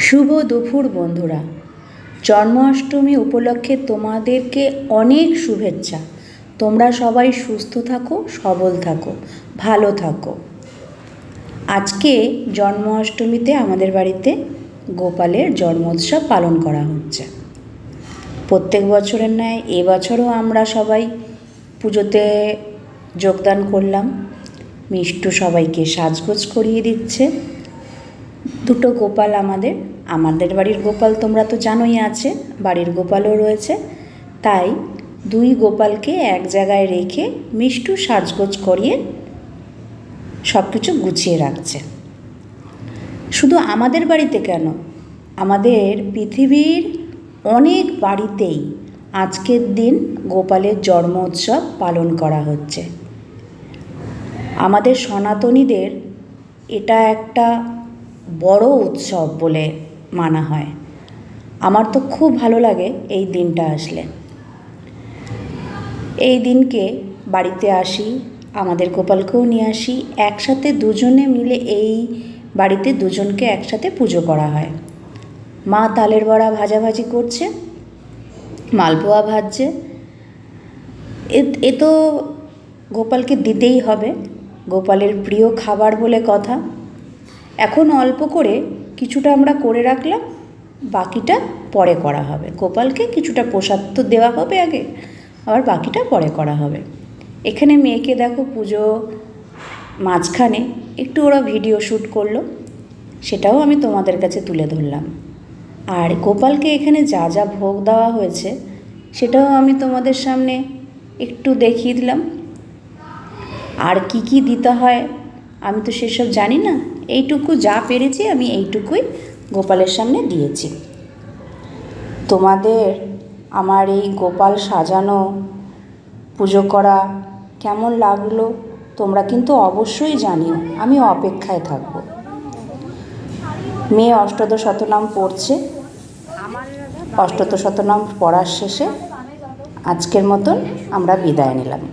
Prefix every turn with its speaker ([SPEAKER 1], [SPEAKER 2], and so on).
[SPEAKER 1] শুভ দুপুর বন্ধুরা। জন্মাষ্টমী উপলক্ষে তোমাদেরকে অনেক শুভেচ্ছা। তোমরা সবাই সুস্থ থাকো, সবল থাকো, ভালো থাকো। আজকে জন্মাষ্টমীতে আমাদের বাড়িতে গোপালের জন্মোৎসব পালন করা হচ্ছে। প্রত্যেক বছরের ন্যায় এবছরও আমরা সবাই পুজোতে যোগদান করলাম। মিষ্টু সবাইকে সাজগোজ করিয়ে দিচ্ছে। দুটো গোপাল আমাদের বাড়ির গোপাল তোমরা তো জানোই আছে, বাড়ির গোপালও রয়েছে। তাই দুই গোপালকে এক জায়গায় রেখে মিষ্টু সাজগোজ করিয়ে সব কিছু গুছিয়ে রাখছে। শুধু আমাদের বাড়িতে কেন, আমাদের পৃথিবীর অনেক বাড়িতেই আজকের দিন গোপালের জন্মোৎসব পালন করা হচ্ছে। আমাদের সনাতনীদের এটা একটা বড় উৎসব বলে মানা হয়। আমার তো খুব ভালো লাগে এই দিনটা আসলে। এই দিনকে বাড়িতে আসি, আমাদের গোপালকেও নিয়ে আসি, একসাথে দুজনে মিলে এই বাড়িতে দুজনকে একসাথে পুজো করা হয়। মা তালের বড়া ভাজাভাজি করছে, মালপোয়া ভাজছে। এ তো গোপালকে দিতেই হবে, গোপালের প্রিয় খাবার বলে কথা। এখন অল্প করে কিছুটা আমরা করে রাখলাম, বাকিটা পরে করা হবে। গোপালকে কিছুটা প্রসাদ তো দেওয়া হবে আগে, আবার বাকিটা পরে করা হবে। এখানে মেয়েকে দেখো পুজো মাঝখানে একটু ওরা ভিডিও শ্যুট করলো, সেটাও আমি তোমাদের কাছে তুলে ধরলাম। আর গোপালকে এখানে যা যা ভোগ দেওয়া হয়েছে সেটাও আমি তোমাদের সামনে একটু দেখিয়ে দিলাম। আর কি কি দিতে হয় আমি তো সেসব জানি না, এইটুকু যা পেরেছি আমি এইটুকুই গোপালের সামনে দিয়েছি। তোমাদের আমার এই গোপাল সাজানো পুজো করা কেমন লাগলো তোমরা কিন্তু অবশ্যই জানিও, আমি অপেক্ষায় থাকব। মেয়ে অষ্টদশ শতনাম পড়ছে। অষ্টদশ শতনাম পড়ার শেষে আজকের মতন আমরা বিদায় নিলাম।